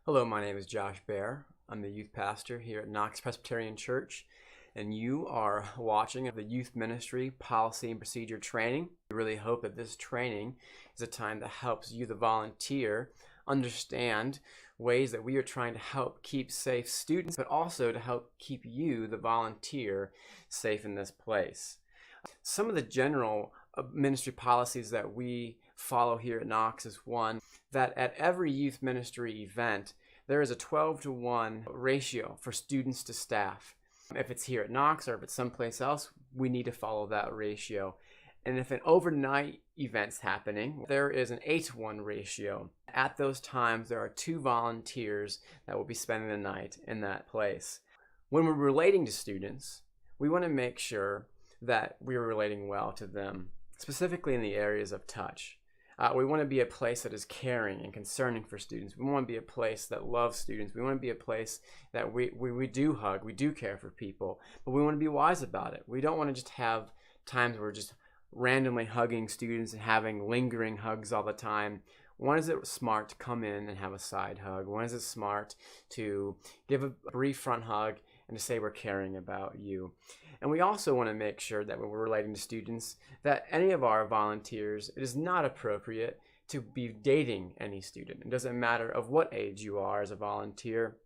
Hello, my name is Josh Bear. I'm the youth pastor here at Knox Presbyterian Church, and you are watching the Youth Ministry Policy and Procedure Training. We really hope that this training is a time that helps you, the volunteer, understand ways that we are trying to help keep safe students, but also to help keep you, the volunteer, safe in this place. Some of the general ministry policies that we follow here at Knox is one, that at every youth ministry event, there is a 12-to-1 ratio for students to staff. If it's here at Knox or if it's someplace else, we need to follow that ratio. And if an overnight event's happening, there is an 8-to-1 ratio. At those times, there are 2 volunteers that will be spending the night in that place. When we're relating to students, we want to make sure that we're relating well to them, specifically in the areas of touch. We want to be a place that is caring and concerning for students. We want to be a place that loves students. We want to be a place that we do hug, we do care for people, but we want to be wise about it. We don't want to just have times where we're just randomly hugging students and having lingering hugs all the time. When is it smart to come in and have a side hug? When is it smart to give a brief front hug and to say we're caring about you? And we also want to make sure that when we're relating to students, that any of our volunteers, it is not appropriate to be dating any student. It doesn't matter of what age you are as a volunteer.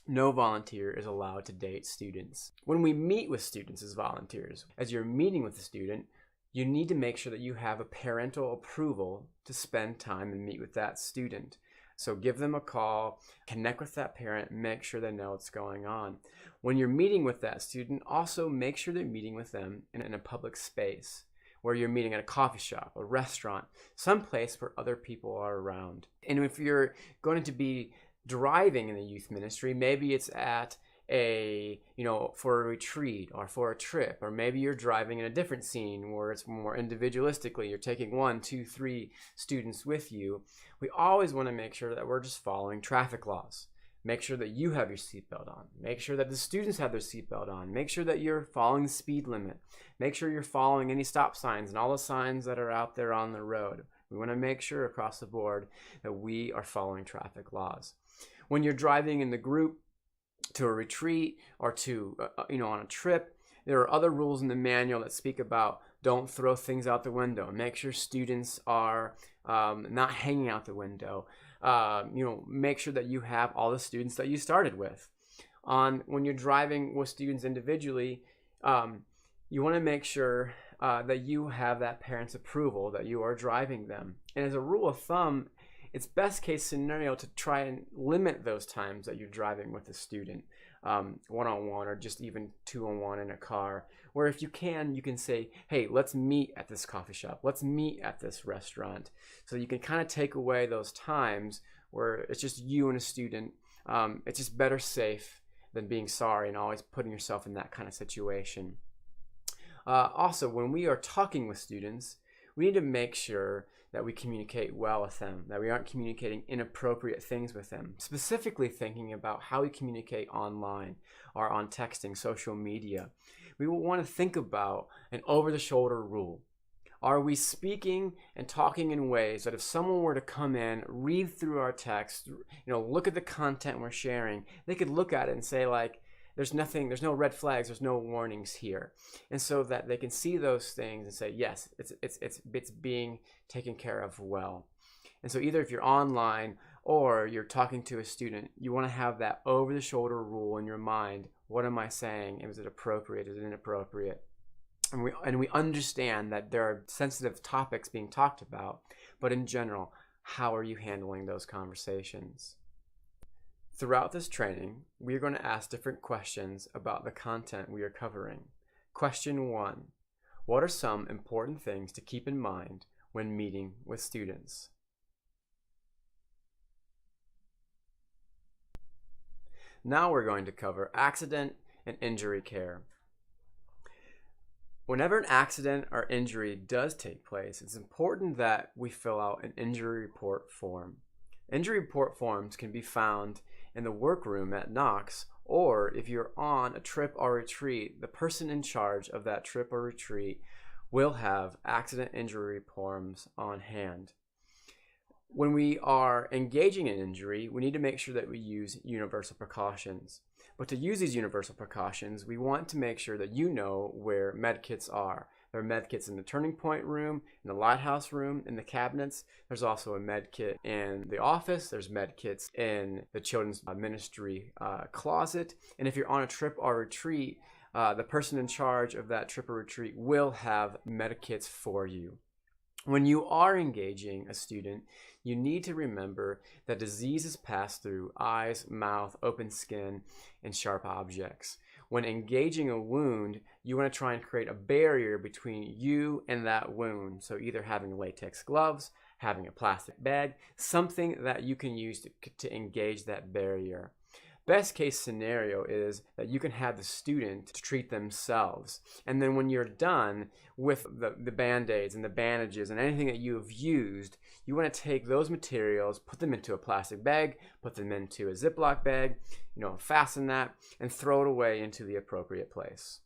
No volunteer is allowed to date students. When we meet with students as volunteers, as you're meeting with a student, you need to make sure that you have a parental approval to spend time and meet with that student. So give them a call, connect with that parent, make sure they know what's going on. When you're meeting with that student, also make sure they're meeting with them in a public space, where you're meeting at a coffee shop, a restaurant, someplace where other people are around. And if you're going to be driving in the youth ministry, maybe it's at for a retreat or for a trip, or maybe you're driving in a different scene where it's more individualistically, you're taking 1, 2, 3 students with you. We always want to make sure that we're just following traffic laws. Make sure that you have your seatbelt on. Make sure that the students have their seatbelt on. Make sure that you're following the speed limit. Make sure you're following any stop signs and all the signs that are out there on the road. We want to make sure across the board that we are following traffic laws. When you're driving in the group to a retreat or to on a trip, there are other rules in the manual that speak about don't throw things out the window. Make sure students are not hanging out the window. Make sure that you have all the students that you started with. When you're driving with students individually, you want to make sure that you have that parent's approval that you are driving them. And as a rule of thumb, it's best case scenario to try and limit those times that you're driving with a student, one-on-one or just even 2-on-1 in a car, where if you can say, hey, let's meet at this coffee shop, let's meet at this restaurant. So you can kind of take away those times where it's just you and a student. It's just better safe than being sorry and always putting yourself in that kind of situation. Also, when we are talking with students, we need to make sure that we communicate well with them, that we aren't communicating inappropriate things with them, specifically thinking about how we communicate online or on texting, social media. We will want to think about an over-the-shoulder rule. Are we speaking and talking in ways that if someone were to come in, read through our text, look at the content we're sharing, they could look at it and say, like, there's no red flags, there's no warnings here. And so that they can see those things and say, yes, it's being taken care of well. And so either if you're online or you're talking to a student, you want to have that over-the-shoulder rule in your mind. What am I saying? Is it appropriate? Is it inappropriate? And we understand that there are sensitive topics being talked about, but in general, how are you handling those conversations? Throughout this training, we are going to ask different questions about the content we are covering. Question 1, what are some important things to keep in mind when meeting with students? Now we're going to cover accident and injury care. Whenever an accident or injury does take place, it's important that we fill out an injury report form. Injury report forms can be found in the workroom at Knox, or if you're on a trip or retreat, the person in charge of that trip or retreat will have accident injury forms on hand. When we are engaging in injury, we need to make sure that we use universal precautions. But to use these universal precautions, we want to make sure that you know where med kits are. There are med kits in the turning point room, in the lighthouse room, in the cabinets. There's also a med kit in the office. There's med kits in the children's ministry closet. And if you're on a trip or retreat, the person in charge of that trip or retreat will have med kits for you. When you are engaging a student, you need to remember that diseases pass through eyes, mouth, open skin, and sharp objects. When engaging a wound, you want to try and create a barrier between you and that wound. So either having latex gloves, having a plastic bag, something that you can use to engage that barrier. Best case scenario is that you can have the student treat themselves. And then when you're done with the Band-Aids and the bandages and anything that you have used, you want to take those materials, put them into a plastic bag, put them into a Ziploc bag, fasten that, and throw it away into the appropriate place.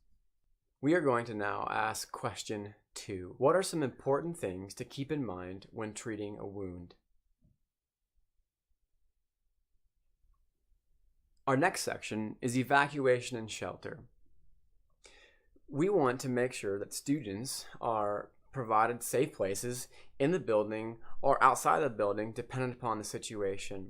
We are going to now ask question 2. What are some important things to keep in mind when treating a wound? Our next section is evacuation and shelter. We want to make sure that students are provided safe places in the building or outside the building, depending upon the situation.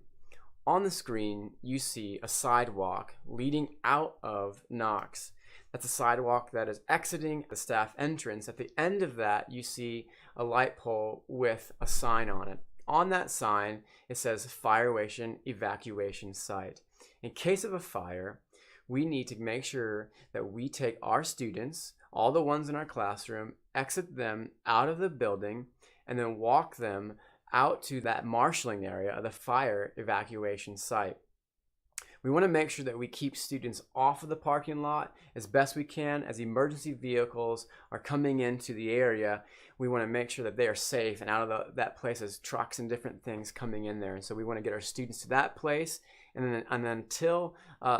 On the screen, you see a sidewalk leading out of Knox. That's a sidewalk that is exiting the staff entrance. At the end of that, you see a light pole with a sign on it. On that sign, it says Fire Evacuation Site. In case of a fire, we need to make sure that we take our students, all the ones in our classroom, exit them out of the building, and then walk them out to that marshalling area of the fire evacuation site. We want to make sure that we keep students off of the parking lot as best we can. As emergency vehicles are coming into the area, we want to make sure that they are safe and out of that place as trucks and different things coming in there. And so we want to get our students to that place. And then until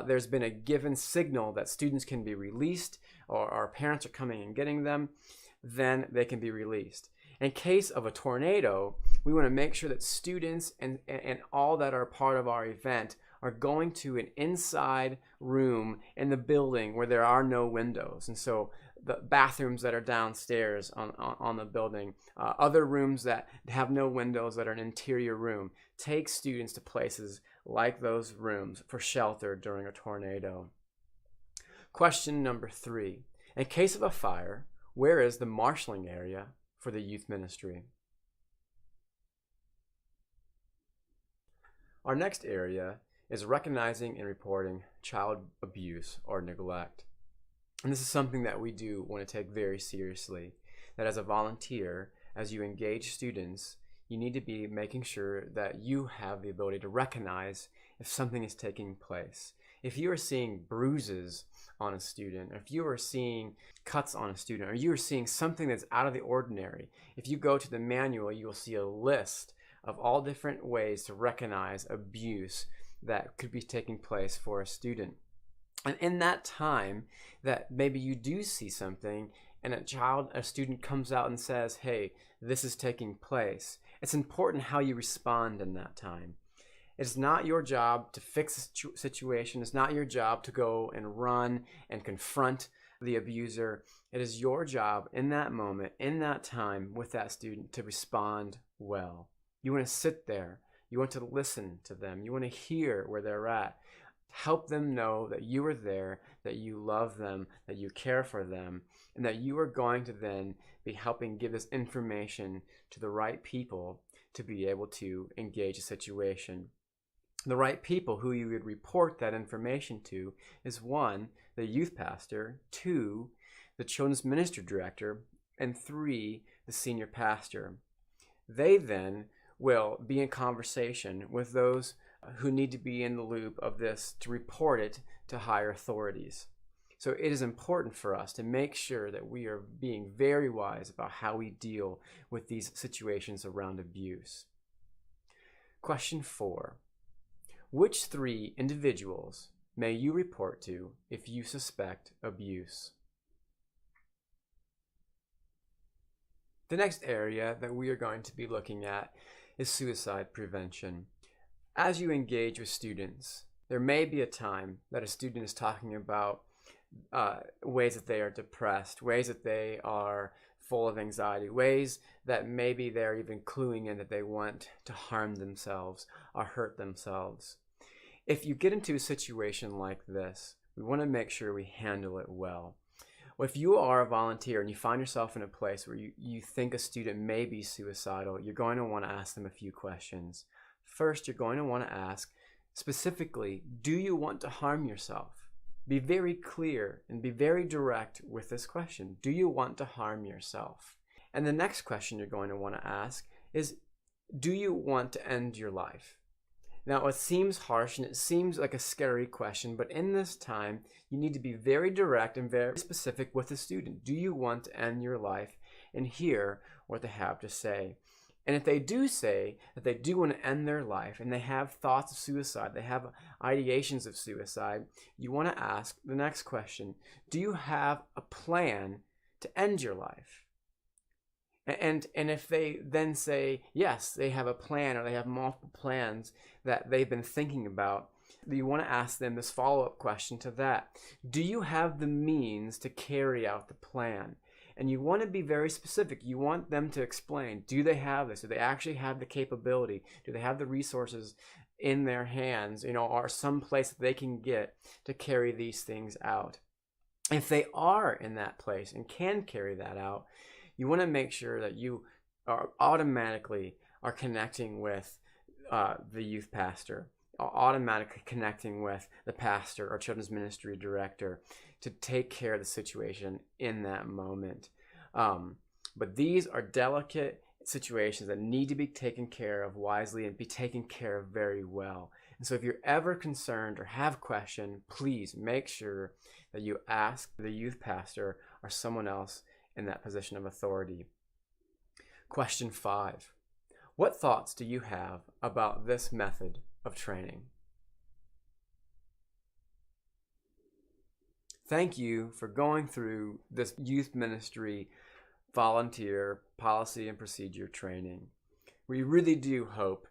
there's been a given signal that students can be released or our parents are coming and getting them, then they can be released. In case of a tornado, we want to make sure that students and all that are part of our event are going to an inside room in the building where there are no windows. And so the bathrooms that are downstairs on the building, other rooms that have no windows that are an interior room, take students to places like those rooms for shelter during a tornado. Question number 3. In case of a fire, where is the marshalling area for the youth ministry? Our next area is recognizing and reporting child abuse or neglect. And this is something that we do want to take very seriously. That as a volunteer, as you engage students, you need to be making sure that you have the ability to recognize if something is taking place. If you are seeing bruises on a student, or if you are seeing cuts on a student, or you are seeing something that's out of the ordinary, if you go to the manual, you will see a list of all different ways to recognize abuse that could be taking place for a student. And in that time that maybe you do see something and a student comes out and says, hey, this is taking place, it's important how you respond in that time. It's not your job to fix a situation. It's not your job to go and run and confront the abuser. It is your job in that moment, in that time with that student to respond well. You want to sit there. You want to listen to them. You want to hear where they're at. Help them know that you are there, that you love them, that you care for them, and that you are going to then be helping give this information to the right people to be able to engage a situation. The right people who you would report that information to is 1, the youth pastor, 2, the children's ministry director, and 3, the senior pastor. They then will be in conversation with those who need to be in the loop of this to report it to higher authorities. So it is important for us to make sure that we are being very wise about how we deal with these situations around abuse. Question 4. Which 3 individuals may you report to if you suspect abuse? The next area that we are going to be looking at is suicide prevention. As you engage with students, there may be a time that a student is talking about ways that they are depressed, ways that they are full of anxiety, ways that maybe they're even cluing in that they want to harm themselves or hurt themselves. If you get into a situation like this, we want to make sure we handle it well. If you are a volunteer and you find yourself in a place where you think a student may be suicidal, you're going to want to ask them a few questions. First, you're going to want to ask specifically, do you want to harm yourself? Be very clear and be very direct with this question. Do you want to harm yourself? And the next question you're going to want to ask is, do you want to end your life? Now, it seems harsh and it seems like a scary question, but in this time, you need to be very direct and very specific with the student. Do you want to end your life? And hear what they have to say. And if they do say that they do want to end their life and they have thoughts of suicide, they have ideations of suicide, you want to ask the next question. Do you have a plan to end your life? And if they then say, yes, they have a plan or they have multiple plans that they've been thinking about, you want to ask them this follow-up question to that. Do you have the means to carry out the plan? And you want to be very specific. You want them to explain, do they have this? Do they actually have the capability? Do they have the resources in their hands, or some place that they can get to carry these things out? If they are in that place and can carry that out, you want to make sure that you are automatically connecting with the youth pastor, automatically connecting with the pastor or children's ministry director to take care of the situation in that moment. But these are delicate situations that need to be taken care of wisely and be taken care of very well. And so if you're ever concerned or have questions, please make sure that you ask the youth pastor or someone else in that position of authority. Question 5. What thoughts do you have about this method of training? Thank you for going through this youth ministry volunteer policy and procedure training. We really do hope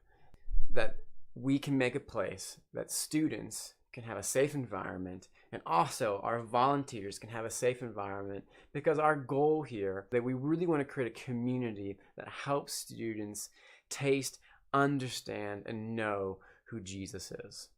that we can make a place that students can have a safe environment and also our volunteers can have a safe environment, because our goal here that we really want to create a community that helps students taste, understand, and know who Jesus is.